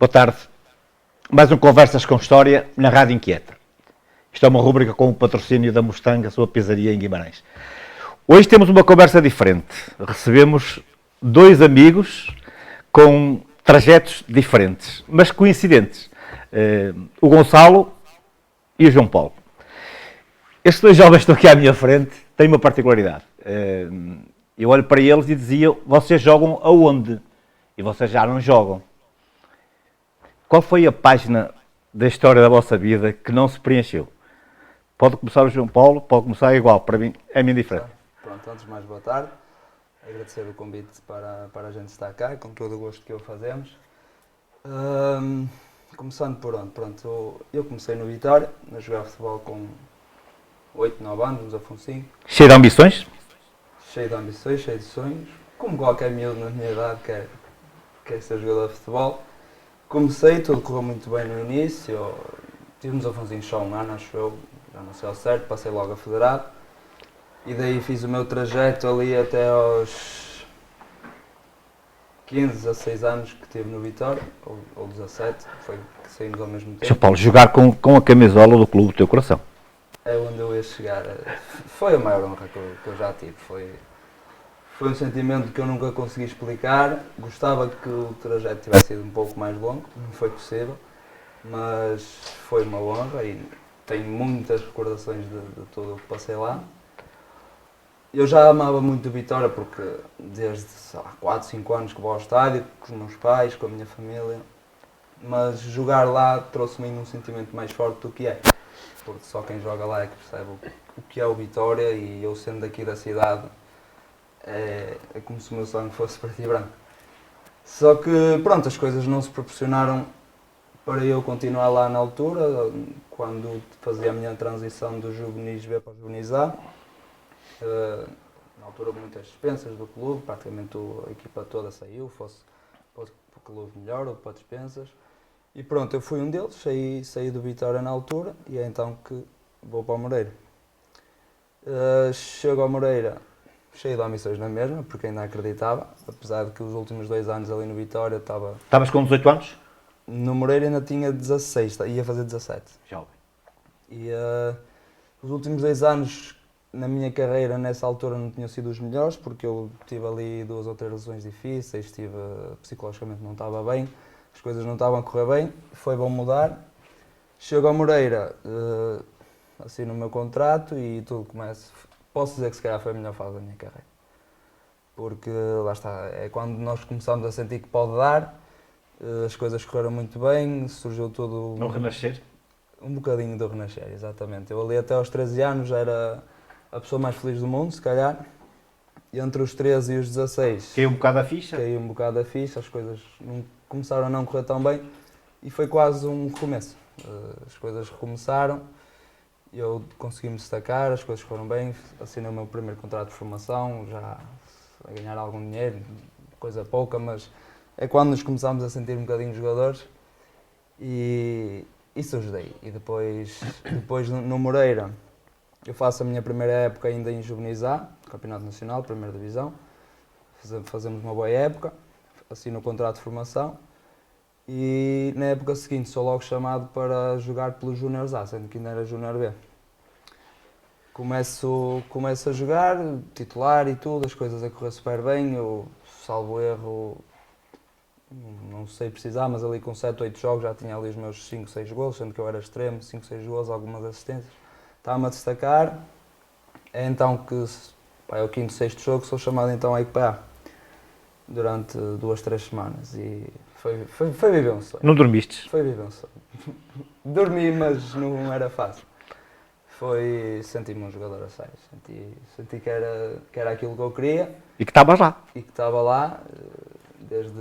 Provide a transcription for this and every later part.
Boa tarde. Mais um Conversas com História na Rádio Inquieta. Isto é uma rúbrica com o patrocínio da Mustang, a sua pizzaria em Guimarães. Hoje temos uma conversa diferente. Recebemos dois amigos com trajetos diferentes, mas coincidentes. O Gonçalo e o João Paulo. Estes dois jovens que estão aqui à minha frente têm uma particularidade. Eu olho para eles e dizia, vocês jogam aonde? E vocês já não jogam. Qual foi a página da história da vossa vida que não se preencheu? Pode começar o João Paulo, pode começar igual, para mim é minha diferença. Pronto, antes de mais, boa tarde. Agradecer o convite para a gente estar cá, com todo o gosto que o fazemos. Começando por onde? Pronto, eu comecei no Vitória, a jogar futebol com 8, 9 anos, nos Afonsinho. Cheio de ambições? Cheio de ambições, cheio de sonhos. Como qualquer miúdo na minha idade quer ser jogador de futebol. Comecei, tudo correu muito bem no início. Tive nos Afonsinhos só um ano, acho eu, já não sei ao certo, passei logo a federado. E daí fiz o meu trajeto ali até aos 15, 16 anos que tive no Vitória, ou 17, foi que saímos ao mesmo tempo. João Paulo, jogar com a camisola do clube do teu coração. É onde eu ia chegar. Foi a maior honra que eu já tive. Foi um sentimento que eu nunca consegui explicar. Gostava que o trajeto tivesse sido um pouco mais longo, não foi possível, mas foi uma honra e tenho muitas recordações de tudo o que passei lá. Eu já amava muito o Vitória porque desde 4, 5 anos que vou ao estádio, com os meus pais, com a minha família, mas jogar lá trouxe-me um sentimento mais forte do que é. Porque só quem joga lá é que percebe o que é o Vitória e eu sendo daqui da cidade é como se o meu sonho fosse preto e branco. Só que pronto, as coisas não se proporcionaram para eu continuar lá na altura, quando fazia a minha transição do juvenis B para o juvenis A. Na altura muitas dispensas do clube, praticamente a equipa toda saiu, fosse para o clube melhor ou para dispensas. E pronto, eu fui um deles, saí do Vitória na altura e é então que vou para o Moreira. Chego ao Moreira cheio de ambições na mesma, porque ainda acreditava, apesar de que os últimos 2 anos ali no Vitória estava... Estavas com 18 anos? No Moreira ainda tinha 16, ia fazer 17. Jovem. E os últimos 2 anos na minha carreira nessa altura não tinham sido os melhores, porque eu tive ali 2 ou 3 lesões difíceis, psicologicamente não estava bem, as coisas não estavam a correr bem, foi bom mudar. Chego ao Moreira, assino o meu contrato e tudo começa. Posso dizer que se calhar foi a melhor fase da minha carreira. Porque lá está, é quando nós começamos a sentir que pode dar, as coisas correram muito bem, surgiu tudo... Não renascer? Um bocadinho do renascer, exatamente. Eu ali até aos 13 anos era a pessoa mais feliz do mundo, se calhar. E entre os 13 e os 16... Caiu um bocado a ficha? Caiu um bocado a ficha, as coisas começaram a não correr tão bem. E foi quase um recomeço. As coisas recomeçaram. Eu consegui me destacar, as coisas foram bem, assinei o meu primeiro contrato de formação, já a ganhar algum dinheiro, coisa pouca, mas é quando nos começámos a sentir um bocadinho jogadores e isso ajudei. E depois no Moreira, eu faço a minha primeira época ainda em Juvenis A, Campeonato Nacional, Primeira Divisão, fazemos uma boa época, assino o contrato de formação. E na época seguinte sou logo chamado para jogar pelos Júniores A, sendo que ainda era Júnior B. Começo a jogar, titular e tudo, as coisas a correr super bem, eu salvo erro, não sei precisar, mas ali com 7, 8 jogos já tinha ali os meus 5, 6 golos, sendo que eu era extremo, 5, 6 golos, algumas assistências. Estava-me a destacar, é então que, é o 5º, 6º jogo, sou chamado então a equipa A, durante 2, 3 semanas. E foi viver um sonho. Não dormiste? Foi viver um sonho. Dormi, mas não era fácil. Senti-me um jogador a sério. Senti que era aquilo que eu queria. E que estavas lá? E que estava lá, desde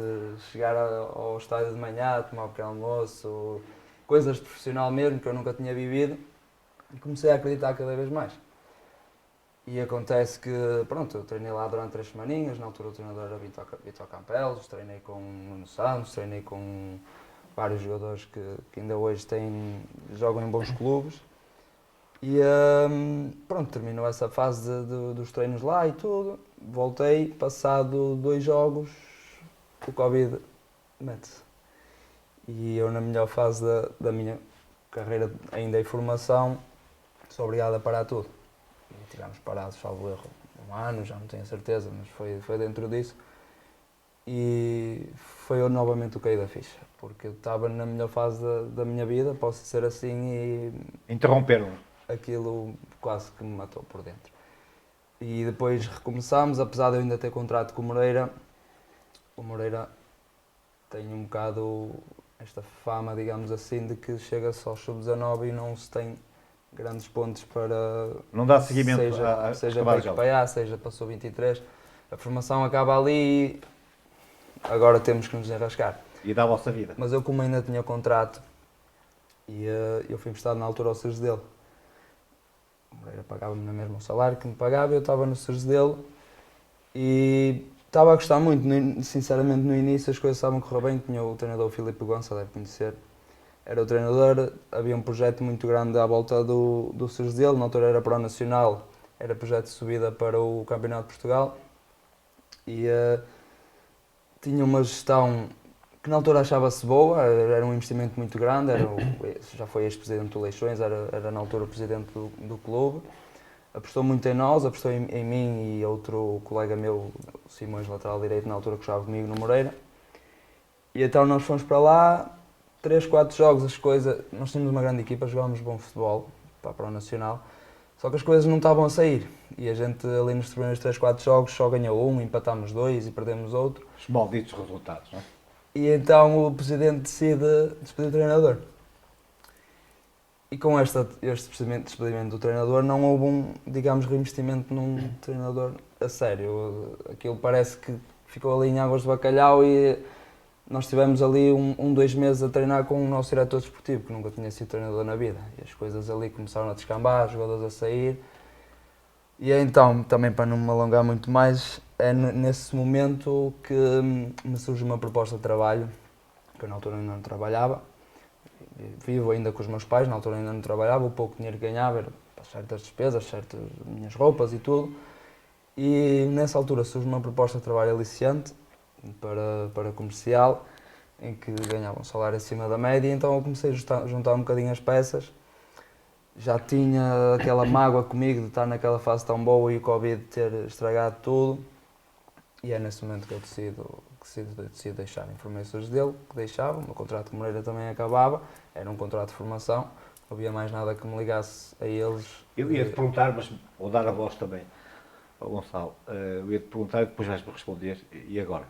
chegar ao estádio de manhã, tomar o pequeno almoço, coisas de profissional mesmo, que eu nunca tinha vivido. E comecei a acreditar cada vez mais. E acontece que, pronto, eu treinei lá durante 3 semaninhas, na altura o treinador era Vitor Campelos, treinei com o Nuno Santos, treinei com vários jogadores que ainda hoje jogam em bons clubes. E pronto, terminou essa fase dos treinos lá e tudo, voltei, passado 2 jogos, o Covid mete-se. E eu, na melhor fase da minha carreira ainda em formação, sou obrigado a parar tudo. E tivemos parados, salvo erro, um ano, já não tenho a certeza, mas foi dentro disso. E foi eu novamente o caí da ficha, porque eu estava na melhor fase da minha vida, posso dizer assim, e Interromperam. aquilo quase que me matou por dentro. E depois recomeçámos, apesar de eu ainda ter contrato com o Moreira tem um bocado esta fama, digamos assim, de que chega-se ao sub-19 e não se tem grandes pontos para... Não dá seguimento seja para equipar, seja para sub-23. A formação acaba ali e agora temos que nos enrascar. E dá a vossa vida. Mas eu, como ainda tinha contrato, e eu fui emprestado na altura ao Sres dele. O Moreira pagava-me na mesma o salário que me pagava, eu estava no Sres dele e estava a gostar muito. Sinceramente, no início as coisas estavam a correr bem. Tinha o treinador Filipe Gonça, deve conhecer. Era o treinador, havia um projeto muito grande à volta do Sres dele. Na altura era para o Nacional, era projeto de subida para o Campeonato de Portugal. E tinha uma gestão que na altura achava-se boa, era um investimento muito grande, já foi ex-presidente do Leixões, era na altura o presidente do clube. Apostou muito em nós, apostou em mim e outro colega meu, o Simões, lateral direito, na altura que jogava comigo no Moreira. E então nós fomos para lá, 3, 4 jogos, nós tínhamos uma grande equipa, jogávamos bom futebol para o Nacional, só que as coisas não estavam a sair. E a gente ali nos primeiros 3, 4 jogos só ganhou um, empatámos 2 e perdemos outro. Os malditos resultados, não é? E então o presidente decide despedir o treinador. E com este despedimento do treinador não houve digamos, reinvestimento num treinador a sério. Aquilo parece que ficou ali em águas de bacalhau e nós tivemos ali 2 meses a treinar com o nosso diretor desportivo, que nunca tinha sido treinador na vida. E as coisas ali começaram a descambar, jogadores a sair. E então, também para não me alongar muito mais, é nesse momento que me surge uma proposta de trabalho, que eu na altura ainda não trabalhava. Vivo ainda com os meus pais, na altura ainda não trabalhava, o pouco dinheiro que ganhava era para certas despesas, certas minhas roupas e tudo. E nessa altura surge uma proposta de trabalho aliciante para comercial, em que ganhava um salário acima da média, então eu comecei a juntar um bocadinho as peças. Já tinha aquela mágoa comigo de estar naquela fase tão boa e o Covid ter estragado tudo. E é nesse momento que eu decido deixar informações dele, que deixava, o meu contrato com Moreira também acabava, era um contrato de formação, não havia mais nada que me ligasse a eles. Eu ia-te perguntar, mas vou dar a voz também ao Gonçalo. Eu ia-te perguntar e depois vais-me responder. E agora?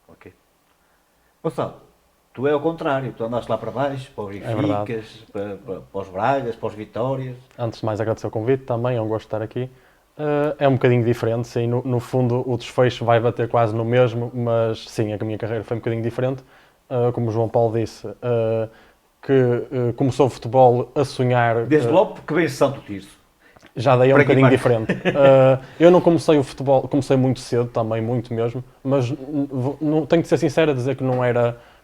Ok. Gonçalo, tu é o contrário, tu andaste lá para baixo, para os Benficas, para os Bragas, para os Vitórias. Antes de mais agradecer o convite também, é um gosto de estar aqui. É um bocadinho diferente, sim, no fundo o desfecho vai bater quase no mesmo, mas sim, a minha carreira foi um bocadinho diferente. Como o João Paulo disse, que começou o futebol a sonhar... Desde logo porque veio Santo Tirso. Já daí é um bocadinho diferente. Eu não comecei o futebol, comecei muito cedo também, muito mesmo, mas tenho de ser sincero a dizer que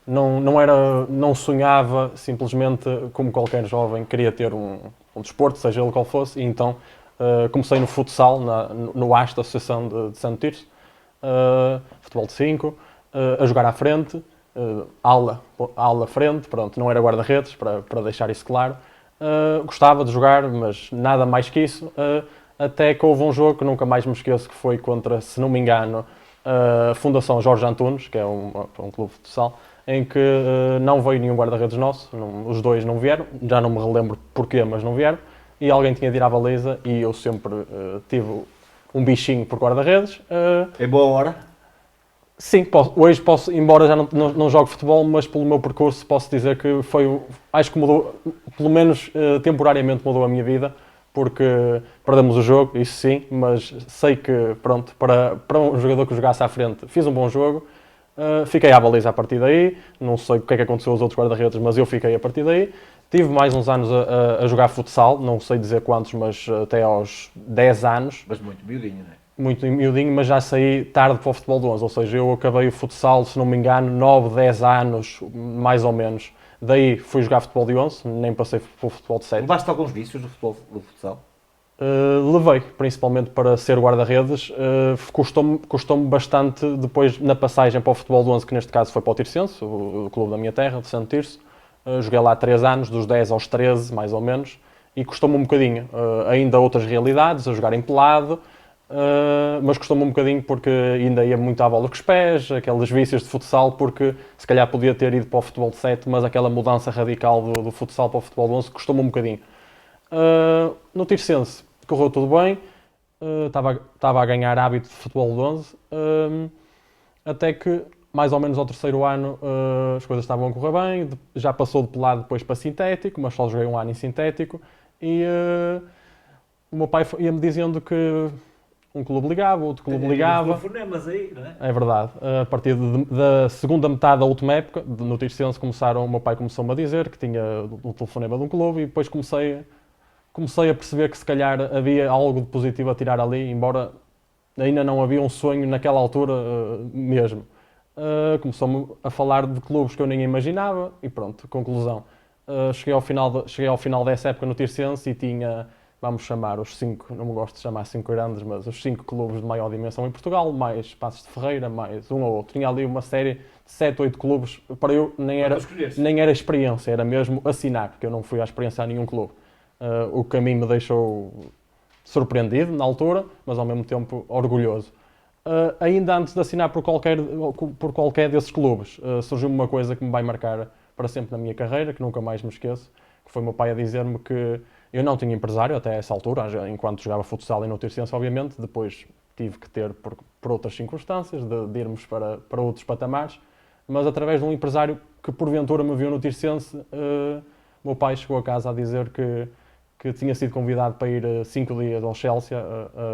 não sonhava, simplesmente como qualquer jovem, queria ter um desporto, seja ele qual fosse, e então comecei no futsal, no AS da Associação de Santo Tirso, futebol de 5, a jogar à frente, aula à frente, pronto, não era guarda-redes, para deixar isso claro. Gostava de jogar, mas nada mais que isso, até que houve um jogo que nunca mais me esqueço, que foi contra, se não me engano, a Fundação Jorge Antunes, que é um clube de futsal, em que não veio nenhum guarda-redes nosso, os dois não vieram, já não me relembro porquê, mas não vieram, e alguém tinha de ir à baliza e eu sempre tive um bichinho por guarda-redes. Em boa hora? Sim, hoje posso, embora já não jogue futebol, mas pelo meu percurso posso dizer que acho que mudou, pelo menos temporariamente mudou a minha vida, porque perdemos o jogo, isso sim, mas sei que, pronto, para um jogador que jogasse à frente, fiz um bom jogo, fiquei à baliza a partir daí, não sei o que é que aconteceu aos outros guarda-redes, mas eu fiquei a partir daí. Tive mais uns anos a jogar futsal, não sei dizer quantos, mas até aos 10 anos. Mas muito miudinho, não é? Muito miudinho, mas já saí tarde para o futebol de 11, ou seja, eu acabei o futsal, se não me engano, 9, 10 anos, mais ou menos. Daí fui jogar futebol de 11, nem passei para o futebol de 7. Levaste alguns vícios do futsal? Levei, principalmente para ser guarda-redes. Custou-me bastante depois na passagem para o futebol do 11, que neste caso foi para o Tirsense, o clube da minha terra, de Santo Tirso. Joguei lá 3 anos, dos 10 aos 13, mais ou menos, e custou-me um bocadinho. Ainda outras realidades, a jogar em pelado, mas custou-me um bocadinho porque ainda ia muito à bola com os pés, aqueles vícios de futsal, porque se calhar podia ter ido para o futebol de 7, mas aquela mudança radical do futsal para o futebol de 11 custou-me um bocadinho. No Tirsense correu tudo bem, estava a ganhar hábito de futebol de 11, até que mais ou menos ao terceiro ano as coisas estavam a correr bem, já passou de pelado depois para sintético, mas só joguei um ano em sintético, e o meu pai ia-me dizendo que um clube ligava, outro clube ligava. Fonemas aí, não é? É verdade. A partir da segunda metade da última época, no Tirsense, o meu pai começou-me a dizer que tinha o telefonema de um clube, e depois comecei a perceber que se calhar havia algo de positivo a tirar ali, embora ainda não havia um sonho naquela altura mesmo. Começou-me a falar de clubes que eu nem imaginava e pronto, conclusão. Cheguei ao final dessa época no Tirsense e tinha, vamos chamar os 5, não me gosto de chamar 5 grandes, mas os 5 clubes de maior dimensão em Portugal, mais Passos de Ferreira, mais um ou outro. Tinha ali uma série de 7, 8 clubes, para eu nem era experiência, era mesmo assinar, porque eu não fui à experiência a nenhum clube. O caminho me deixou surpreendido na altura, mas ao mesmo tempo orgulhoso. Ainda antes de assinar por qualquer desses clubes, surgiu uma coisa que me vai marcar para sempre na minha carreira, que nunca mais me esqueço, que foi o meu pai a dizer-me que eu não tinha empresário até essa altura, enquanto jogava futsal e no Tirsense, obviamente. Depois tive que ter, por outras circunstâncias, de irmos para outros patamares, mas através de um empresário que porventura me viu no Tirsense, meu pai chegou a casa a dizer que tinha sido convidado para ir 5 dias ao Chelsea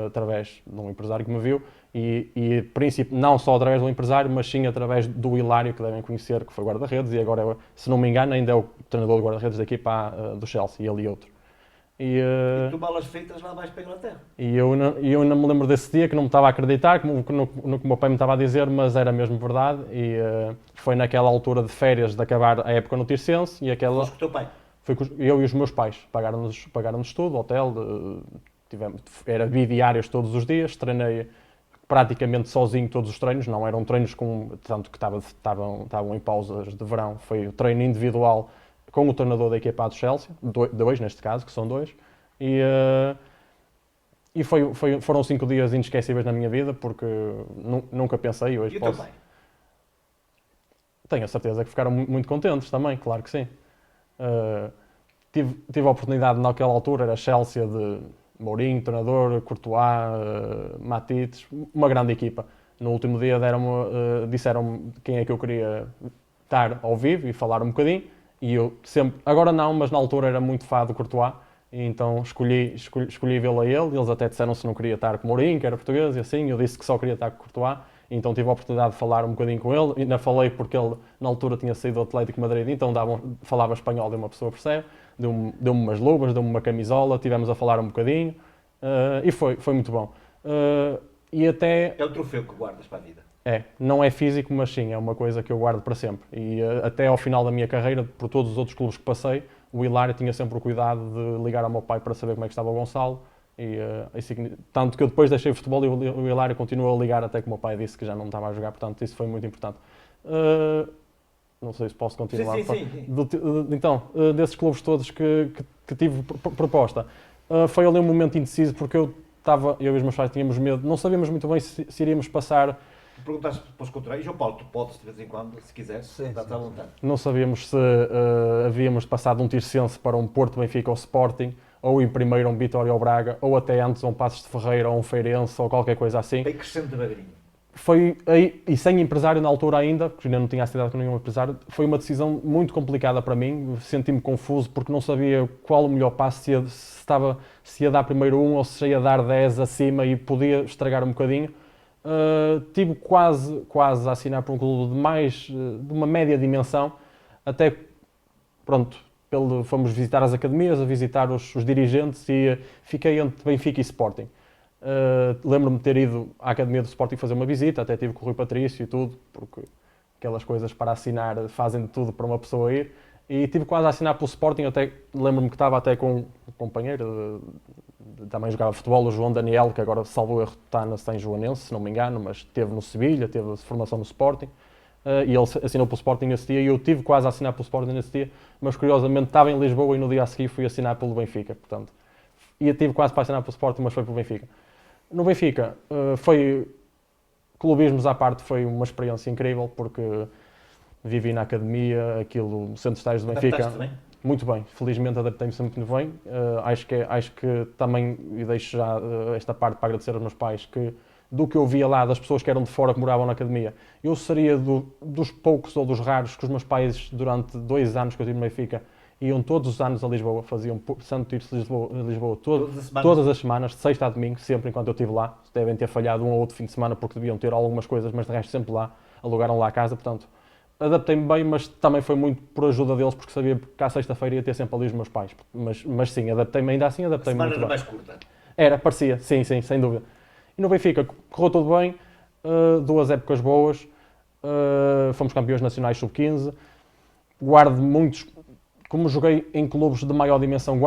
através de um empresário que me viu e não só através do empresário, mas sim através do Hilário, que devem conhecer, que foi guarda-redes e agora, se não me engano, ainda é o treinador de guarda-redes da equipa do Chelsea, ele e outro. E tu, balas feitas, lá vais para a Inglaterra. E eu não me lembro desse dia, que não me estava a acreditar no que o meu pai me estava a dizer, mas era mesmo verdade. E foi naquela altura de férias de acabar a época no Tirsense. E aquela... Foste com o teu pai? Foi eu e os meus pais. Pagaram-nos tudo, hotel, era bidiários todos os dias. Treinei praticamente sozinho todos os treinos, não eram treinos tanto que estavam em pausas de verão. Foi o treino individual com o treinador da equipa do Chelsea, dois neste caso, que são 2, e foram 5 dias inesquecíveis na minha vida, porque nunca pensei hoje. E o teu pai? Tenho a certeza que ficaram muito contentes também, claro que sim. Tive a oportunidade naquela altura, era Chelsea de Mourinho, treinador, Courtois, Matites, uma grande equipa. No último dia disseram-me quem é que eu queria estar ao vivo e falar um bocadinho. E eu sempre, agora não, mas na altura era muito fã do Courtois, e então escolhi vê-lo a ele. Eles até disseram se não queria estar com o Mourinho, que era português, e assim, eu disse que só queria estar com o Courtois, e então tive a oportunidade de falar um bocadinho com ele. Ainda falei porque ele na altura tinha saído do Atlético de Madrid, então falava espanhol e uma pessoa percebe, deu-me umas luvas, deu-me uma camisola, tivemos a falar um bocadinho, e foi muito bom. E até... É o troféu que guardas para a vida. Não é físico, mas sim, é uma coisa que eu guardo para sempre. E até ao final da minha carreira, por todos os outros clubes que passei, o Hilário tinha sempre o cuidado de ligar ao meu pai para saber como é que estava o Gonçalo. Tanto que eu depois deixei o futebol e o Hilário continuou a ligar até que o meu pai disse que já não estava a jogar, portanto isso foi muito importante. Não sei se posso continuar. Sim. Então, desses clubes todos que tive proposta, foi ali um momento indeciso, porque eu e os meus pais tínhamos medo, não sabíamos muito bem se iríamos passar. Perguntaste para os contrários, João Paulo, tu podes de vez em quando, se quiseres, estás à vontade. Não sabíamos se havíamos passado de um Tirsense para um Porto, Benfica ou Sporting, ou em primeiro um Vitória ou Braga, ou até antes um Passos de Ferreira ou um Feirense ou qualquer coisa assim. Tem crescendo devagarinho. Foi aí, e sem empresário na altura ainda, porque ainda não tinha acidado com nenhum empresário, foi uma decisão muito complicada para mim. Senti-me confuso porque não sabia qual o melhor passo, se ia dar primeiro 1 ou se ia dar 10 acima e podia estragar um bocadinho. Tive quase a assinar por um clube de uma média dimensão, até pronto, fomos visitar as academias, a visitar os dirigentes e fiquei entre Benfica e Sporting. Lembro-me de ter ido à academia do Sporting fazer uma visita, até tive com o Rui Patrício e tudo, porque aquelas coisas para assinar fazem de tudo para uma pessoa ir, e tive quase a assinar pelo Sporting. Até lembro-me que estava até com um companheiro também jogava futebol, o João Daniel, que agora salvo erro está em Joanense, se não me engano, mas esteve no Sevilha, teve formação no Sporting, e ele assinou pelo Sporting nesse dia, e eu tive quase a assinar pelo Sporting nesse dia, mas curiosamente estava em Lisboa e no dia a seguir fui assinar pelo Benfica, portanto, e tive quase para assinar pelo Sporting, mas foi pelo Benfica. No Benfica, clubismos à parte, foi uma experiência incrível, porque vivi na academia, aquilo, centro de estágios do Benfica. Adaptaste bem? Muito bem, felizmente adaptei-me sempre muito bem. Acho que também, e deixo já esta parte para agradecer aos meus pais, que do que eu via lá, das pessoas que eram de fora, que moravam na academia, eu seria dos poucos ou dos raros que os meus pais, durante 2 anos que eu tive no Benfica, iam todos os anos a Lisboa, faziam Santo Tirso de Lisboa todas as semanas, de sexta a domingo, sempre enquanto eu estive lá. Devem ter falhado um ou outro fim de semana porque deviam ter algumas coisas, mas de resto sempre lá, alugaram lá a casa, portanto, adaptei-me bem, mas também foi muito por ajuda deles, porque sabia que à sexta-feira ia ter sempre ali os meus pais. Mas sim, adaptei-me, ainda assim adaptei-me muito bem. Semana era mais curta. Parecia, sim, sem dúvida. E no Benfica correu tudo bem, 2 épocas boas, fomos campeões nacionais sub-15, guardo muitos, como joguei em clubes de maior dimensão,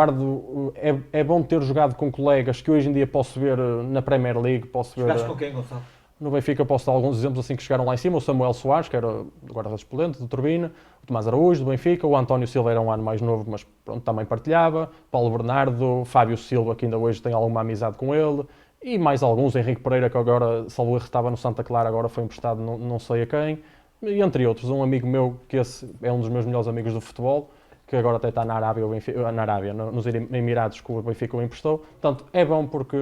é bom ter jogado com colegas que hoje em dia posso ver na Premier League, posso ver... Jogaste com quem, Gonçalo? No Benfica posso dar alguns exemplos assim que chegaram lá em cima, o Samuel Soares, que era do guarda-redes suplente, do Turbina, o Tomás Araújo, do Benfica, o António Silva era um ano mais novo, mas pronto, também partilhava, Paulo Bernardo, Fábio Silva, que ainda hoje tem alguma amizade com ele, e mais alguns, Henrique Pereira, que agora, salvo erro, estava no Santa Clara, agora foi emprestado não sei a quem, e entre outros, um amigo meu, que esse é um dos meus melhores amigos do futebol, que agora até está na Arábia, nos Emirados, que o Benfica o emprestou. Portanto, é bom porque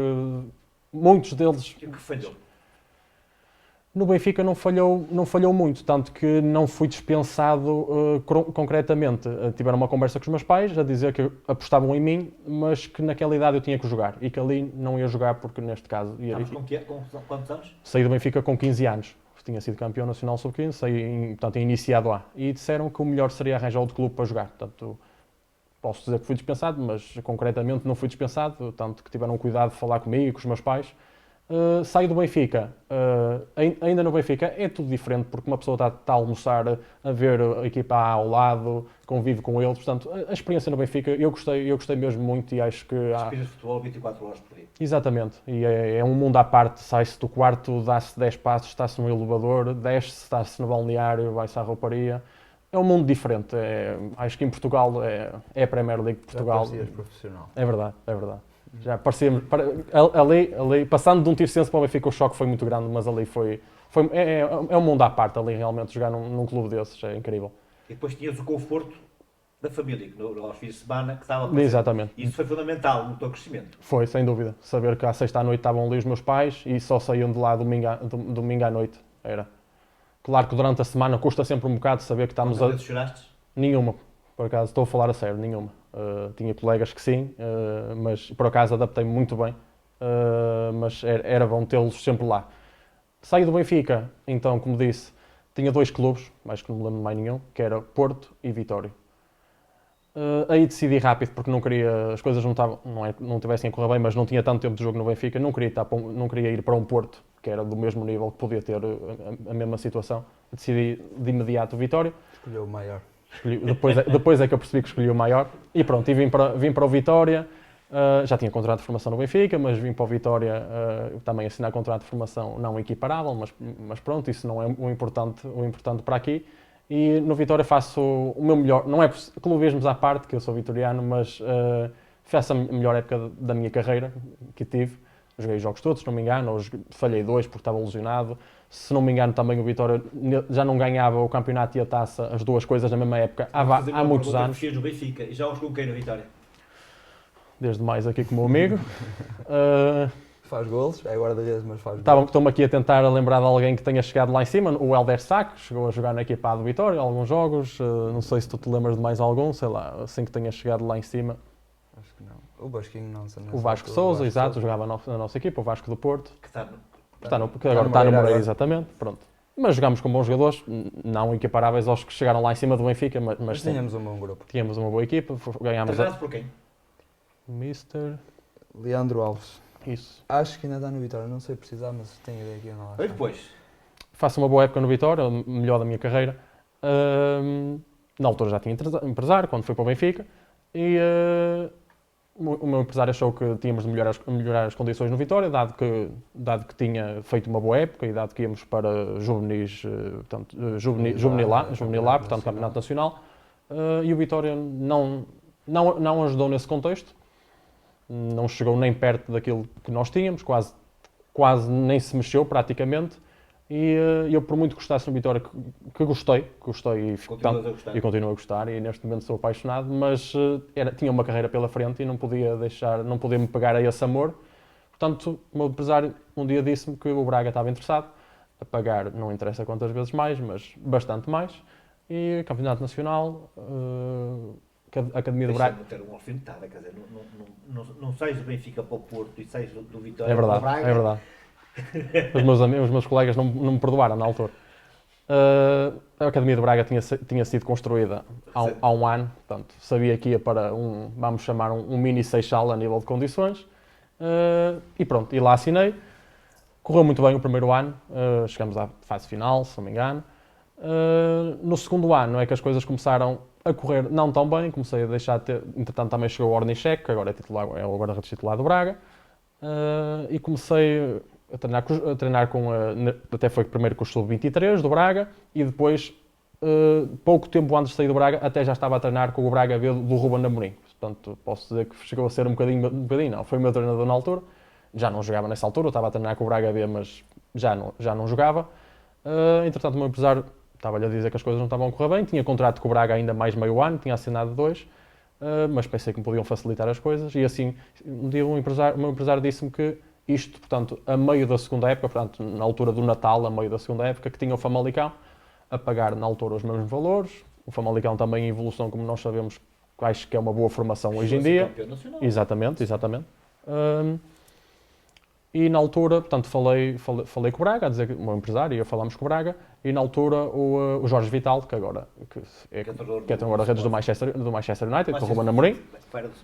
muitos deles... E o que falhou? No Benfica não falhou muito, tanto que não fui dispensado concretamente. Tiveram uma conversa com os meus pais a dizer que apostavam em mim, mas que naquela idade eu tinha que jogar e que ali não ia jogar porque neste caso... Estavas com quantos anos? Saí do Benfica com 15 anos. Tinha sido campeão nacional sub-15, portanto, tinha iniciado lá. E disseram que o melhor seria arranjar outro clube para jogar. Portanto, posso dizer que fui dispensado, mas concretamente não fui dispensado, tanto que tiveram cuidado de falar comigo e com os meus pais. Saio do Benfica, ainda no Benfica é tudo diferente, porque uma pessoa está a almoçar, a ver a equipa A ao lado, convive com eles, portanto, a experiência no Benfica, eu gostei mesmo muito e acho que... Respiras futebol 24 horas por dia. Exatamente, e é um mundo à parte, sai-se do quarto, dá-se 10 passos, está-se no elevador, desce-se, está-se no balneário, vai-se à rouparia. É um mundo diferente, acho que em Portugal é a Premier League de Portugal. Já parecias profissional. É verdade. Já parecia ali, passando de um Tirsense para o Benfica, o choque foi muito grande, mas ali é um mundo à parte, ali realmente jogar num clube desses, é incrível. E depois tinhas o conforto da família, que aos fins de semana que estava a passar. Exatamente. Isso foi fundamental no teu crescimento. Foi, sem dúvida. Saber que à sexta à noite estavam ali os meus pais e só saíam de lá domingo à noite. Era. Claro que durante a semana custa sempre um bocado saber que estamos Quantas vezes choraste? Nenhuma. Por acaso, estou a falar a sério, nenhuma. Tinha colegas que sim, mas por acaso adaptei-me muito bem. Mas era bom tê-los sempre lá. Saí do Benfica, então, como disse, tinha 2 clubes, mais que não me lembro de mais nenhum, que era Porto e Vitória. Aí decidi rápido, porque não queria, as coisas não tivessem a correr bem, mas não tinha tanto tempo de jogo no Benfica, não queria ir para um Porto, que era do mesmo nível, que podia ter a mesma situação. Decidi de imediato Vitória. Escolheu o maior. Depois é que eu percebi que escolhi o maior. E pronto, e vim para o Vitória. Já tinha contrato de formação no Benfica, mas vim para o Vitória também assinar contrato de formação não equiparável, mas pronto, isso não é o importante para aqui. E no Vitória faço o meu melhor, não é clubismos à parte, que eu sou vitoriano, mas faço a melhor época da minha carreira que tive. Joguei os jogos todos, se não me engano, falhei 2 porque estava lesionado. Se não me engano, também o Vitória já não ganhava o campeonato e a taça, as duas coisas na mesma época, há muitos anos. No Benfica e já os com quem no Vitória? Desde mais aqui com o meu amigo. Faz golos, é guarda-redes, mas faz golos. Estou-me aqui a tentar lembrar de alguém que tenha chegado lá em cima. O Helder Sá, que chegou a jogar na equipa A do Vitória, alguns jogos. Não sei se tu te lembras de mais algum, sei lá, assim que tenha chegado lá em cima. Acho que não. O Basquinho não. O Vasco Sousa, exato, jogava na nossa equipa, o Vasco do Porto. Que está que agora está no Moreira, exatamente. Pronto. Mas jogámos com bons jogadores, não equiparáveis aos que chegaram lá em cima do Benfica, mas tínhamos um bom grupo. Tínhamos uma boa equipa, ganhámos. Treinado por quem? Mr. Leandro Alves. Isso. Acho que ainda está no Vitória, não sei precisar, mas tenho ideia que ainda lá está. E depois? Faço uma boa época no Vitória, o melhor da minha carreira. Na altura já tinha empresário, quando fui para o Benfica. E o meu empresário achou que tínhamos de melhorar as condições no Vitória, dado que tinha feito uma boa época e dado que íamos para juvenis, juvenil A, portanto, Campeonato Nacional. E o Vitória não ajudou nesse contexto, não chegou nem perto daquilo que nós tínhamos, quase nem se mexeu praticamente. E eu, por muito que gostasse no Vitória, que gostei e continuo a gostar, e neste momento sou apaixonado, mas tinha uma carreira pela frente e não podia me pegar a esse amor. Portanto, o meu empresário um dia disse-me que o Braga estava interessado a pagar, não interessa quantas vezes mais, mas bastante mais, e Campeonato Nacional, Academia do Braga. Deixa-me ter uma alfinetada, quer dizer, não sais do Benfica para o Porto e sais do Vitória É para o verdade, Braga. é verdade. Os meus colegas não me perdoaram na altura. A Academia do Braga tinha sido construída há um ano, portanto, sabia que ia para vamos chamar um mini Seixal a nível de condições, e pronto, e lá assinei. Correu muito bem o primeiro ano, chegamos à fase final, se não me engano. No segundo ano é que as coisas começaram a correr não tão bem, comecei a deixar de ter, entretanto também chegou o Ornichek, que agora é o guarda-redes titular do Braga, e comecei a treinar até foi primeiro com o Sub-23 do Braga, e depois, pouco tempo antes de sair do Braga, até já estava a treinar com o Braga B do Ruben Amorim. Portanto, posso dizer que chegou a ser um bocadinho não, foi o meu treinador na altura, já não jogava nessa altura, eu estava a treinar com o Braga B, mas já não jogava. Entretanto, o meu empresário estava-lhe a dizer que as coisas não estavam a correr bem, tinha contrato com o Braga ainda mais meio ano, tinha assinado 2, mas pensei que me podiam facilitar as coisas, e assim, um dia o meu empresário disse-me que isto, portanto, a meio da segunda época, portanto, na altura do Natal, a meio da segunda época, que tinha o Famalicão a pagar na altura os mesmos valores, o Famalicão também em evolução, como nós sabemos, acho que é uma boa formação hoje em dia. Exatamente. E na altura, portanto, falei com o Braga, a dizer que o meu empresário e eu falámos com o Braga, e na altura o Jorge Vital, que agora é treinador de redes do Manchester United, com o Ruben Amorim,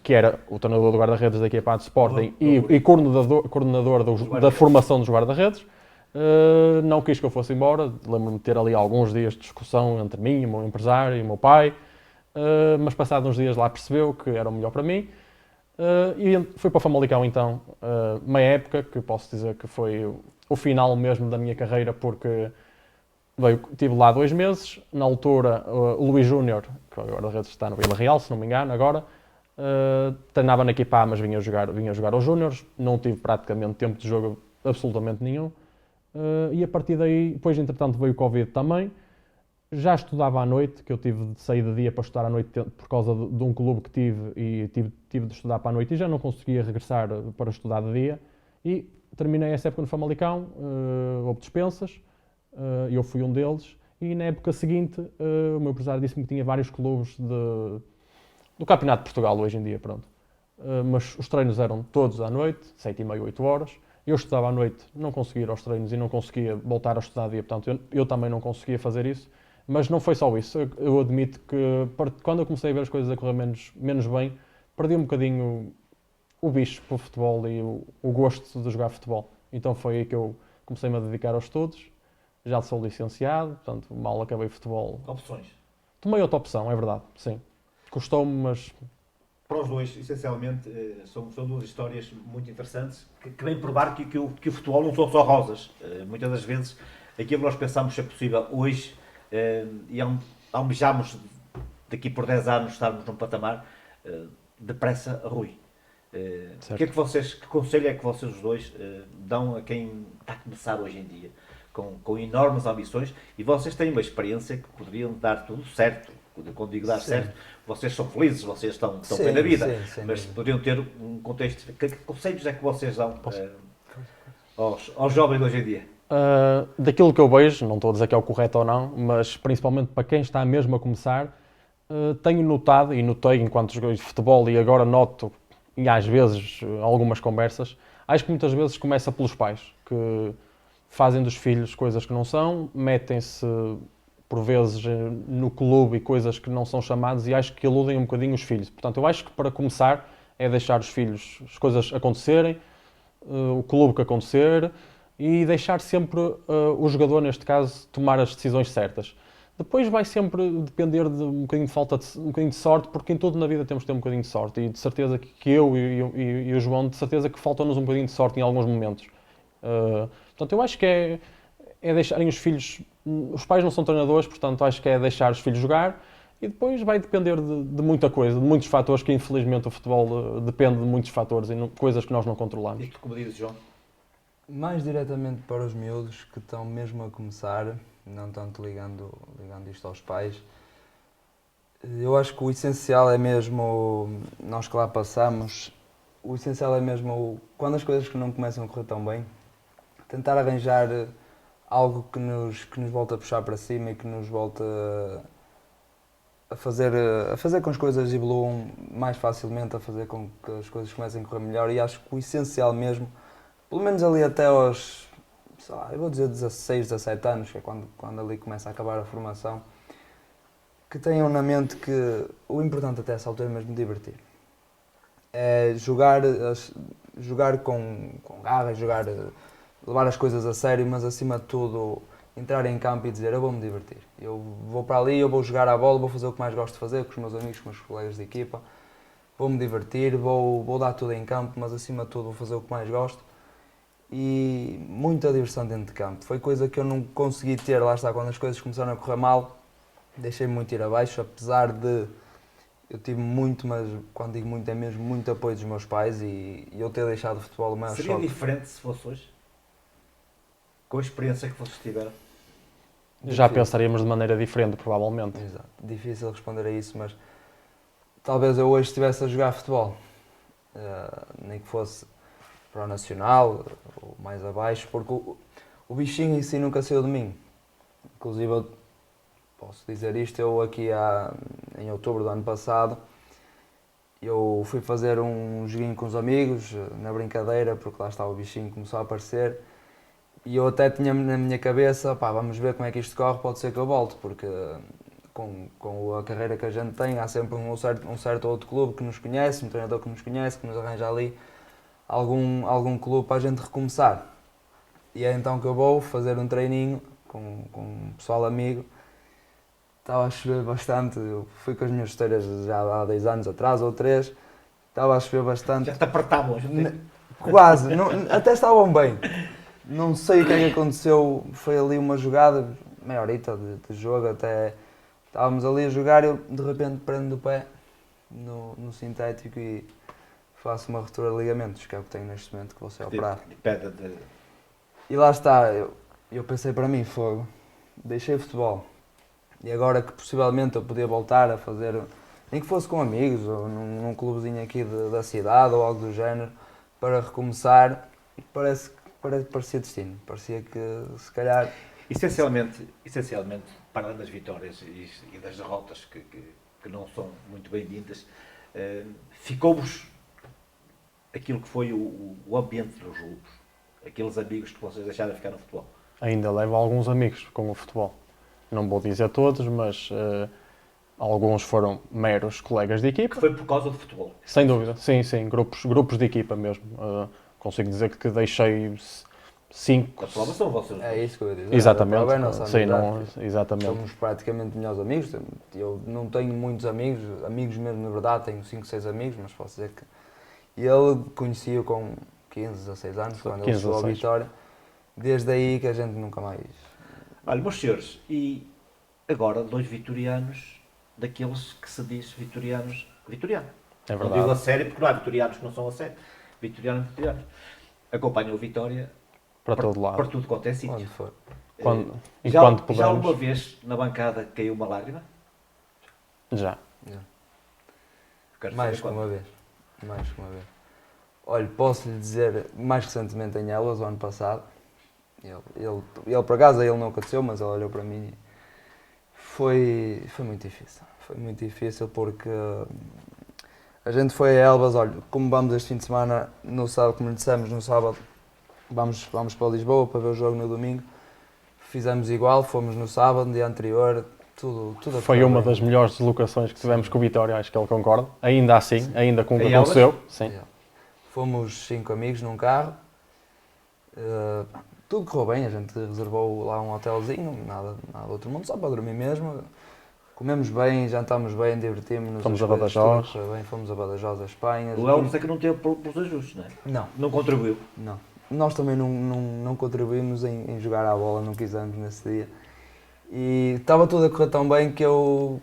que era o treinador do guarda-redes da equipa de Sporting e coordenador da formação dos guarda-redes, não quis que eu fosse embora. Lembro-me de ter ali alguns dias de discussão entre mim, o meu empresário e o meu pai, mas passados uns dias lá percebeu que era o melhor para mim. E fui para o Famalicão então, uma época que posso dizer que foi o final mesmo da minha carreira, porque estive lá 2 meses, na altura o Luís Júnior, que agora está no Vila Real, se não me engano agora, treinava na equipa A, mas vinha jogar aos Júniores, não tive praticamente tempo de jogo absolutamente nenhum, e a partir daí, depois entretanto veio o Covid também. Já estudava à noite, que eu tive de sair de dia para estudar à noite por causa de um clube que tive, e tive de estudar para a noite e já não conseguia regressar para estudar de dia. E terminei essa época no Famalicão, houve dispensas, eu fui um deles, e na época seguinte o meu empresário disse-me que tinha vários clubes do Campeonato de Portugal hoje em dia, pronto. Mas os treinos eram todos à noite, 7h30, 8 horas. Eu estudava à noite, não conseguia ir aos treinos e não conseguia voltar a estudar de dia, portanto eu também não conseguia fazer isso. Mas não foi só isso, eu admito que quando eu comecei a ver as coisas a correr menos bem, perdi um bocadinho o bicho para o futebol e o gosto de jogar futebol. Então foi aí que eu comecei-me a dedicar aos estudos, já sou licenciado, portanto mal acabei futebol. Opções. Tomei outra opção, é verdade, sim. Custou-me, mas... Para os dois, essencialmente, são 2 histórias muito interessantes que vêm provar que o futebol não são só rosas. Muitas das vezes, aquilo que nós pensamos ser possível hoje, e almejamos daqui por 10 anos estarmos num patamar, depressa Rui. Que conselho é que vocês os dois dão a quem está a começar hoje em dia, com enormes ambições, e vocês têm uma experiência que poderiam dar tudo certo? Quando digo dar certo, vocês são felizes, vocês estão bem na vida, mas poderiam ter um contexto. Que conselhos é que vocês dão aos jovens de hoje em dia? Daquilo que eu vejo, não estou a dizer que é o correto ou não, mas principalmente para quem está mesmo a começar, tenho notado, e notei enquanto joguei futebol, e agora noto, e às vezes algumas conversas, acho que muitas vezes começa pelos pais, que fazem dos filhos coisas que não são, metem-se por vezes no clube e coisas que não são chamadas, e acho que iludem um bocadinho os filhos. Portanto, eu acho que para começar é deixar os filhos, as coisas acontecerem, o clube que acontecer, e deixar sempre o jogador, neste caso, tomar as decisões certas. Depois vai sempre depender de um bocadinho de falta de, um bocadinho de sorte, porque em tudo na vida temos de ter um bocadinho de sorte. E de certeza que eu e o João, de certeza que falta-nos um bocadinho de sorte em alguns momentos. Portanto, eu acho que é deixarem os filhos. Os pais não são treinadores, portanto, acho que é deixar os filhos jogar. E depois vai depender de muita coisa, de muitos fatores, que infelizmente o futebol depende de muitos fatores e coisas que nós não controlamos. E tu, como dizes, João? Mais diretamente para os miúdos que estão mesmo a começar, não tanto ligando isto aos pais, eu acho que o essencial é mesmo, nós que lá passamos, o essencial é mesmo, quando as coisas que não começam a correr tão bem, tentar arranjar algo que nos volte a puxar para cima e que nos volte a fazer com que as coisas evoluam mais facilmente, a fazer com que as coisas comecem a correr melhor. E acho que o essencial mesmo, pelo menos ali até aos, sei lá, eu vou dizer 16, 17 anos, que é quando ali começa a acabar a formação, que tenham na mente que o importante até essa altura é mesmo divertir. É jogar com garra, levar as coisas a sério, mas acima de tudo entrar em campo e dizer eu vou-me divertir. Eu vou para ali, eu vou jogar a bola, vou fazer o que mais gosto de fazer com os meus amigos, com os meus colegas de equipa, vou-me divertir, vou dar tudo em campo, mas acima de tudo vou fazer o que mais gosto. E muita diversão dentro de campo. Foi coisa que eu não consegui ter, lá está, quando as coisas começaram a correr mal, deixei-me muito ir abaixo, apesar de eu tive muito, mas quando digo muito é mesmo muito apoio dos meus pais e eu ter deixado o futebol o maior Seria choque. diferente se fosse hoje? Com a experiência que vocês tiveram? Já pensaríamos de maneira diferente, provavelmente. Exato. Difícil responder a isso, mas talvez eu hoje estivesse a jogar futebol, nem que fosse para o Nacional ou mais abaixo, porque o bichinho em si nunca saiu de mim. Inclusive, eu posso dizer isto, eu aqui em outubro do ano passado, eu fui fazer um joguinho com os amigos, na brincadeira, porque lá estava o bichinho, começou a aparecer. E eu até tinha na minha cabeça, pá, vamos ver como é que isto corre, pode ser que eu volte, porque com a carreira que a gente tem, há sempre um certo outro clube que nos conhece, um treinador que nos conhece, que nos arranja ali algum clube para a gente recomeçar. E é então que eu vou fazer um treininho com um pessoal amigo. Estava a chover bastante, eu fui com as minhas chuteiras já há 2 anos atrás, ou 3, estava a chover bastante. Já te apertavam hoje? Quase, até estavam bem. Não sei o que é que aconteceu, foi ali uma jogada, meia horita de jogo, até estávamos ali a jogar e eu de repente prendo o pé no sintético e faço uma ruptura de ligamentos, que é o que tenho neste momento, que vou ser operado. E lá está, eu pensei para mim, fogo, deixei o futebol e agora que possivelmente eu podia voltar a fazer, nem que fosse com amigos ou num clubezinho aqui da cidade ou algo do género, para recomeçar, parecia destino, parecia que se calhar... Essencialmente, para além das vitórias e das derrotas que não são muito bem-vindas, ficou-vos aquilo que foi o ambiente dos clubes, aqueles amigos que vocês deixaram de ficar no futebol? Ainda levo alguns amigos com o futebol. Não vou dizer todos, mas alguns foram meros colegas de equipa. Que foi por causa do futebol? Sem dúvida, sim, grupos de equipa mesmo. Consigo dizer que deixei 5... A prova são vocês. É isso que eu ia dizer. Exatamente. A prova é a nossa Sim, amizade. exatamente. Somos praticamente melhores amigos. Eu não tenho muitos amigos mesmo, na verdade, tenho 5, 6 amigos, mas posso dizer que... E ele conhecia-o com 15, 16 anos, quando ele chegou à Vitória. Desde aí que a gente nunca mais... Olha, meus senhores, e agora 2 vitorianos, daqueles que se diz vitoriano. É Não verdade. digo a sério, porque não há vitorianos que não são a sério. Vitorianos. Acompanham a Vitória Para todo lado. para tudo quanto é sítio. Onde for. Já Enquanto alguma podemos. vez na bancada caiu uma lágrima? Já. Quero Mais saber que quando. uma vez. Olha, posso lhe dizer, mais recentemente em Elvas, o ano passado, ele por acaso ele não aconteceu, mas ele olhou para mim e foi muito difícil. Foi muito difícil porque a gente foi a Elvas, olha, como vamos este fim de semana, no sábado, como lhe dissemos, no sábado vamos para Lisboa para ver o jogo no domingo. Fizemos igual, fomos no sábado, no dia anterior, tudo a Foi correr uma bem. das melhores deslocações que tivemos com o Vitória, acho que ele concorda. Ainda assim, ainda com o que Em aconteceu. Sim. Yeah. Fomos 5 amigos num carro, tudo correu bem, a gente reservou lá um hotelzinho, nada do outro mundo, só para dormir mesmo. Comemos bem, jantámos bem, divertimos-nos. Fomos as a coisas, Badajoz. tudo correu bem, fomos a Badajoz, a Espanha. O Elvis é que não teve pelos ajustes, não é? Não, Não contribuiu. não. Nós também não contribuímos em jogar à bola, não quisemos nesse dia. E estava tudo a correr tão bem que eu...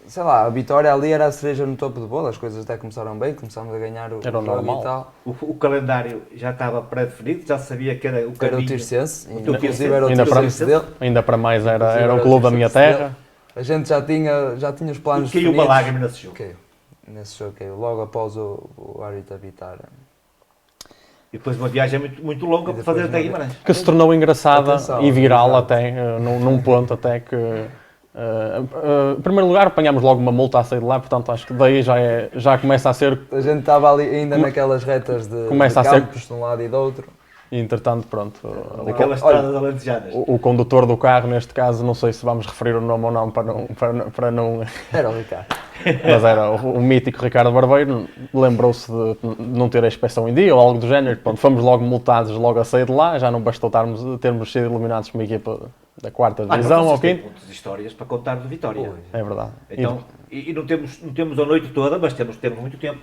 Sei lá, a vitória ali era a cereja no topo de bola, as coisas até começaram bem, começámos a ganhar o Era o jogo normal. e tal. O calendário já estava pré-definido, já sabia que era o Era o caminho. Tircense, O teu inclusive era o Ainda para- Tircense dele. Ainda para mais era Inclusive o era clube da minha Tircense terra. A gente já tinha os planos E caiu uma definidos. lágrima nesse jogo. Caiu. Nesse jogo caiu, logo após o árbitro apitar. É E depois uma viagem muito longa E para fazer depois até uma Guimarães. Que se tornou engraçada Atenção, e viral exato. até, num ponto até que... em primeiro lugar, apanhámos logo uma multa a sair de lá, portanto acho que daí já começa a ser... A gente estava ali ainda Come- naquelas retas de começa a ser- campos de um lado e do outro. E, entretanto, pronto, Aquelas Olha, estradas alentejanas. o condutor do carro, neste caso, não sei se vamos referir o nome ou não para não Era o Ricardo. mas era o mítico Ricardo Barbeiro, lembrou-se de não ter a inspeção em dia ou algo do género. Pronto, fomos logo multados logo a sair de lá, já não bastou termos sido eliminados por uma equipa da quarta divisão ou quinta. pontos de histórias para contar de Vitória. Pois. É verdade. Então, e não temos a noite toda, mas temos muito tempo.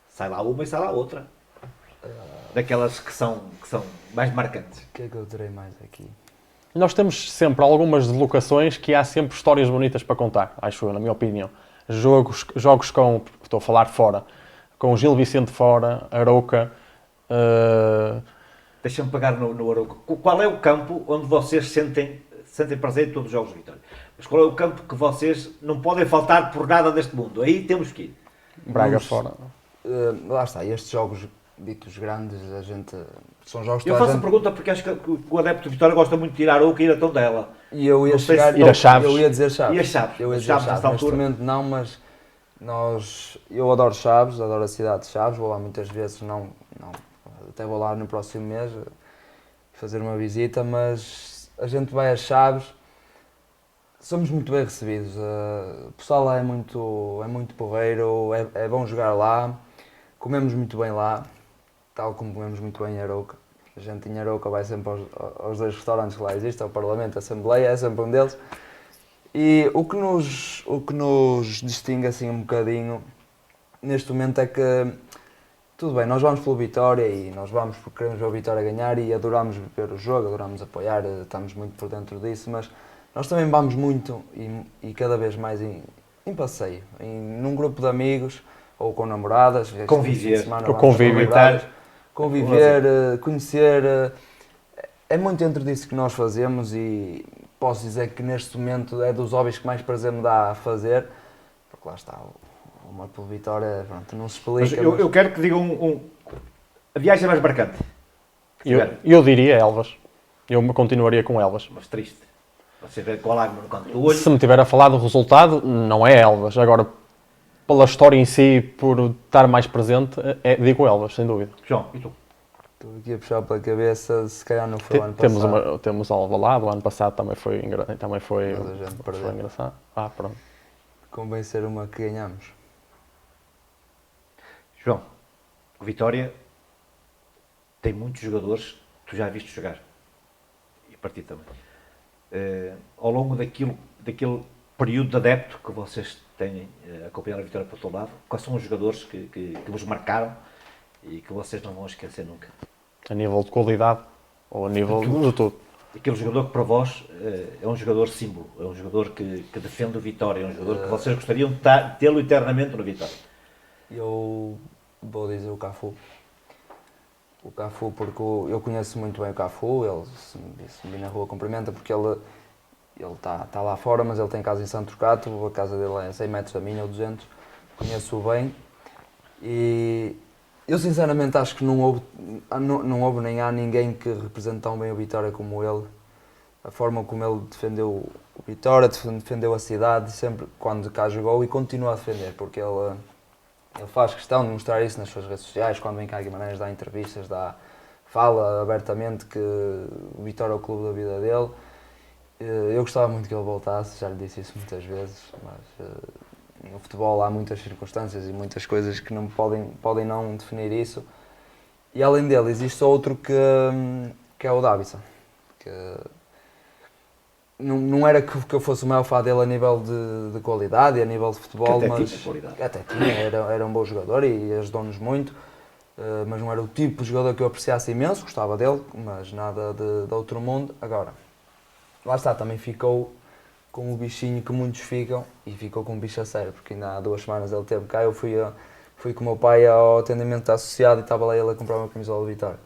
Sai lá uma e sai lá outra. Daquelas que são mais marcantes. O que é que eu terei mais aqui? Nós temos sempre algumas deslocações que há sempre histórias bonitas para contar, acho eu, na minha opinião. Jogos com, estou a falar fora, com Gil Vicente fora, Arouca. Deixa-me pegar no Arouca. Qual é o campo onde vocês sentem prazer em todos os jogos de Vitória? Mas qual é o campo que vocês não podem faltar por nada deste mundo? Aí temos que ir. Braga Vamos- fora. Lá está, estes jogos ditos grandes, a gente... São jogos que Eu toda a faço a gente... pergunta porque acho que o adepto de Vitória gosta muito de ir à Arouca e ir a Tondela. E eu ia Não sei chegar... se- Ir a Chaves. Eu ia dizer Chaves. E a Chaves? Eu ia As dizer Chaves, Chaves. nesta Neste altura? momento não, mas eu adoro Chaves, adoro a cidade de Chaves, vou lá muitas vezes, não, até vou lá no próximo mês fazer uma visita, mas a gente vai a Chaves, somos muito bem recebidos, o pessoal lá é muito porreiro, é bom jogar lá, comemos muito bem lá, tal como comemos muito bem em Arouca. A gente em Arouca vai sempre aos dois restaurantes que lá existem, ao Parlamento, a Assembleia, é sempre um deles. E o que nos distingue assim um bocadinho neste momento é que, tudo bem, nós vamos pelo Vitória e nós vamos porque queremos ver o Vitória ganhar e adoramos ver o jogo, adoramos apoiar, estamos muito por dentro disso, mas nós também vamos muito e cada vez mais em passeio, num grupo de amigos ou com namoradas. Conviver. este fim de semana O vamos com convívio. namoradas. Conviver, conhecer, é muito dentro disso que nós fazemos e posso dizer que neste momento é dos hobbies que mais prazer me dá a fazer, porque lá está, o amor pelo Vitória, pronto, não se Mas explica. eu quero que digam a viagem mais marcante. que tiveram. Eu diria Elvas. Eu continuaria com Elvas. Mas triste. Você vê com a lágrima no canto do olho. Se me tiver a falar do resultado, não é Elvas. Agora, pela história em si, por estar mais presente, digo Elvas, sem dúvida. João, e tu? Estou aqui a puxar pela cabeça, se calhar não foi o ano passado. Temos Alvalade, o ano passado também foi Mas a gente perdeu. foi engraçado. Pronto. Convém ser uma que ganhamos. João, o Vitória tem muitos jogadores que tu já viste jogar. E a partir também. Ao longo daquele período de adepto que vocês têm acompanhado a Vitória para o teu lado, quais são os jogadores que vos marcaram e que vocês não vão esquecer nunca? A nível de qualidade, ou a nível de tudo. Aquele jogador que para vós é um jogador símbolo, é um jogador que defende o Vitória, é um jogador que vocês gostariam de tê-lo eternamente no Vitória. Eu vou dizer o Cafu. O Cafu, porque eu conheço muito bem o Cafu, ele se me vir na rua cumprimenta, porque ele está lá fora, mas ele tem casa em Santo Turcato, a casa dele é 100 metros da minha ou 200, conheço-o bem. E eu sinceramente acho que não houve nem há ninguém que represente tão bem o Vitória como ele. A forma como ele defendeu o Vitória, defendeu a cidade, sempre quando cá jogou e continua a defender, porque ele faz questão de mostrar isso nas suas redes sociais, quando vem cá a Guimarães, dá entrevistas, fala abertamente que o Vitória é o clube da vida dele. Eu gostava muito que ele voltasse, já lhe disse isso muitas vezes, mas no futebol há muitas circunstâncias e muitas coisas que não podem não definir isso. E além dele, existe outro que é o Davidson. Que não era que eu fosse o maior fã dele a nível de qualidade e a nível de futebol, até mas tinha qualidade. até tinha, era um bom jogador e ajudou-nos muito, mas não era o tipo de jogador que eu apreciasse imenso, gostava dele, mas nada de outro mundo. Agora, lá está, também ficou com o bichinho que muitos ficam e ficou com um bicho a sério, porque ainda há 2 semanas ele teve cá, eu fui com o meu pai ao atendimento associado e estava lá ele a comprar uma camisola do Vitória.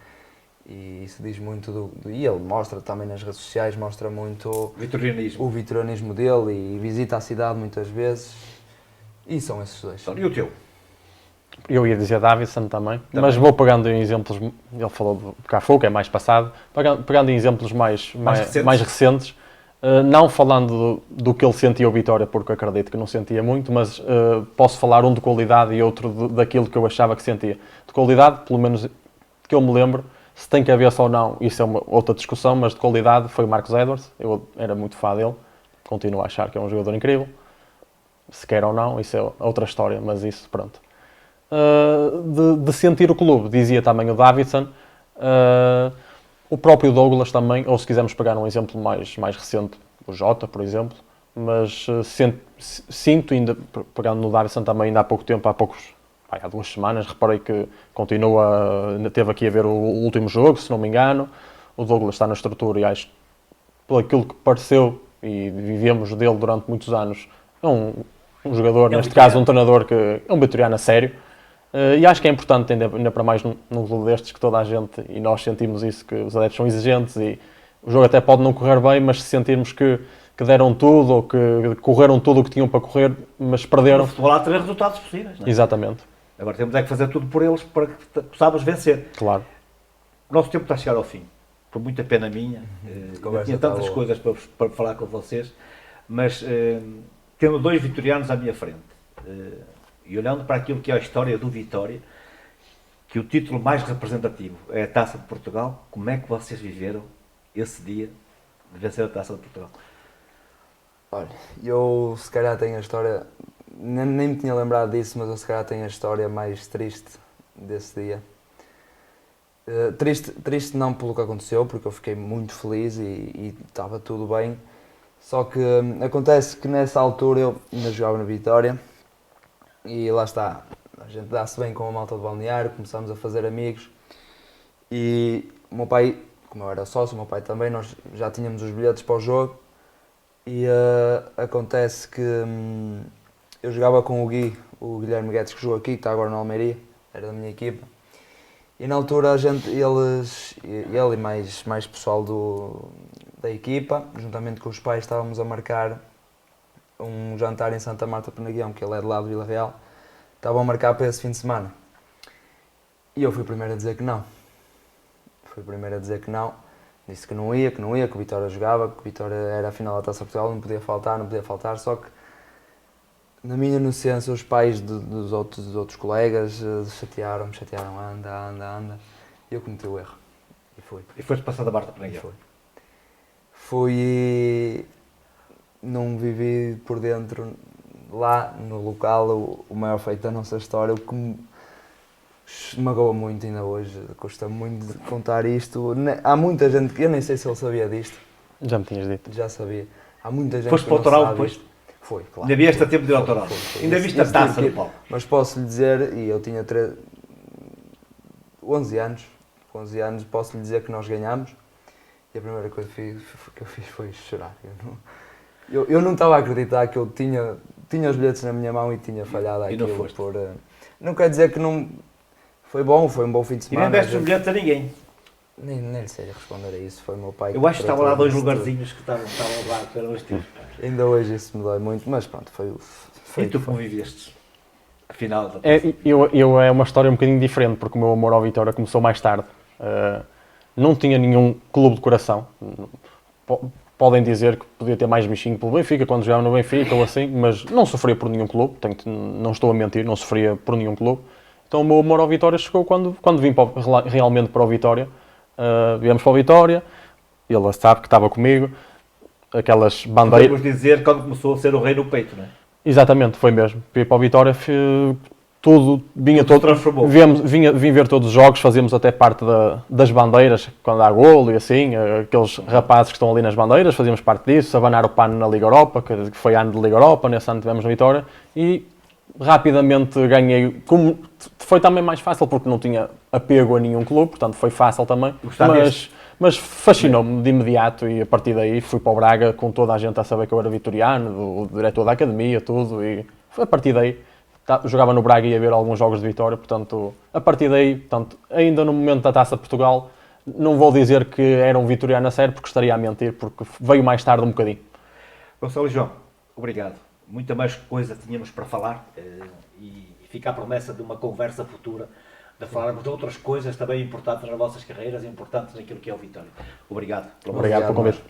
E isso diz muito e ele mostra também nas redes sociais, mostra muito o vitorianismo dele e visita a cidade muitas vezes. E são esses dois. E o teu? Eu ia dizer Davidson também, mas vou pegando em exemplos, ele falou do Cafu, que é mais passado, pegando em exemplos mais recentes, não falando do que ele sentia o Vitória, porque acredito que não sentia muito, mas posso falar um de qualidade e outro daquilo que eu achava que sentia. De qualidade, pelo menos que eu me lembro, se tem cabeça ou não, isso é outra discussão, mas de qualidade foi o Marcos Edwards, eu era muito fã dele, continuo a achar que é um jogador incrível, se quer ou não, isso é outra história, mas isso, pronto. De sentir o clube, dizia também o Davidson, o próprio Douglas também, ou se quisermos pegar um exemplo mais recente, o Jota, por exemplo, mas sinto ainda, pegando no Davidson também, ainda há pouco tempo, há 2 semanas, reparei que teve aqui a ver o último jogo, se não me engano, o Douglas está na estrutura e acho, por aquilo que pareceu, e vivemos dele durante muitos anos, é um jogador, neste caso um treinador que é um vitoriano a sério, e acho que é importante, ainda para mais num clube destes, que toda a gente, e nós sentimos isso, que os adeptos são exigentes e o jogo até pode não correr bem, mas se sentirmos que deram tudo, ou que correram tudo o que tinham para correr, mas perderam. O futebol há 3 resultados possíveis, não é? Exatamente. Agora temos que fazer tudo por eles para que possamos vencer. Claro. O nosso tempo está a chegar ao fim. Por muita pena minha. Eu tinha tantas coisas para falar com vocês, mas tendo 2 vitorianos à minha frente, e olhando para aquilo que é a história do Vitória, que o título mais representativo é a Taça de Portugal, como é que vocês viveram esse dia de vencer a Taça de Portugal? Olha, eu se calhar tenho a história, nem me tinha lembrado disso, mas eu se calhar tenho a história mais triste desse dia. Triste não pelo que aconteceu, porque eu fiquei muito feliz e estava tudo bem. Só que acontece que nessa altura eu ainda jogava na Vitória e lá está, a gente dá-se bem com a malta do balneário, começamos a fazer amigos e o meu pai, como eu era sócio, o meu pai também, nós já tínhamos os bilhetes para o jogo e acontece que eu jogava com o Guilherme Guedes, que jogou aqui, que está agora na Almeria, era da minha equipa. E na altura ele e mais pessoal da equipa, juntamente com os pais, estávamos a marcar um jantar em Santa Marta Penaguião, que ele é de lá de Vila Real, estavam a marcar para esse fim de semana. E eu fui o primeiro a dizer que não. Disse que não ia, que o Vitória jogava, que o Vitória era a final da Taça de Portugal, não podia faltar, só que na minha inocência os pais dos outros colegas chatearam, anda, e eu cometi o erro. E fui. E foste passar da Marta Penaguião? Fui e não vivi por dentro, lá no local, o maior feito da nossa história, o que me magoa muito ainda hoje, custa muito de contar isto. Há muita gente que eu nem sei se ele sabia disto. Já me tinhas dito. Já sabia. Há muita gente Foste que para o não autoral sabe depois? isto. Foi, claro. Ainda vieste a tempo de ir ao autoral? Ainda viste a taça no palco? Mas posso lhe dizer, e eu tinha 11 anos, posso lhe dizer que nós ganhámos e a primeira coisa que eu fiz foi chorar. Eu não estava a acreditar que eu tinha os bilhetes na minha mão e tinha falhado aquilo. E não foste? Não quer dizer que não... Foi um bom fim de semana. E nem deste os bilhetes a ninguém? Nem lhe sei responder a isso, foi o meu pai. Eu acho que estavam lá 2 lugarzinhos que estavam lá, que eram os teus. Ainda hoje isso me dói muito, mas pronto, foi e tu como viveste? Afinal da é uma história um bocadinho diferente, porque o meu amor ao Vitória começou mais tarde. Não tinha nenhum clube de coração. Podem dizer que podia ter mais bichinho pelo Benfica, quando jogava no Benfica ou assim, mas não sofria por nenhum clube, não estou a mentir, não sofria por nenhum clube. Então o meu amor ao Vitória chegou quando vim realmente para o Vitória. Viemos para o Vitória, ele sabe que estava comigo, aquelas bandeiras... Podemos dizer quando começou a ser o rei no peito, não é? Exatamente, foi mesmo. Fui para o Vitória, tudo, vinha Tudo se todo, transformou. vim ver todos os jogos, fazíamos até parte das bandeiras, quando há golo e assim, aqueles rapazes que estão ali nas bandeiras, fazíamos parte disso, abanar o pano na Liga Europa, que foi ano de Liga Europa, nesse ano tivemos a vitória, e rapidamente ganhei, como foi também mais fácil porque não tinha apego a nenhum clube, portanto foi fácil também, Gostava mas fascinou-me de imediato e a partir daí fui para o Braga com toda a gente a saber que eu era vitoriano, o diretor da academia, tudo, e a partir daí jogava no Braga e ia ver alguns jogos de Vitória, portanto, a partir daí, portanto, ainda no momento da Taça de Portugal, não vou dizer que era um vitoriano a sério porque estaria a mentir, porque veio mais tarde um bocadinho. Gonçalo e João, obrigado. Muita mais coisa tínhamos para falar e fica a promessa de uma conversa futura, de falarmos de outras coisas também importantes nas vossas carreiras, importantes naquilo que é o Vitória. Obrigado. Obrigado pelo convite.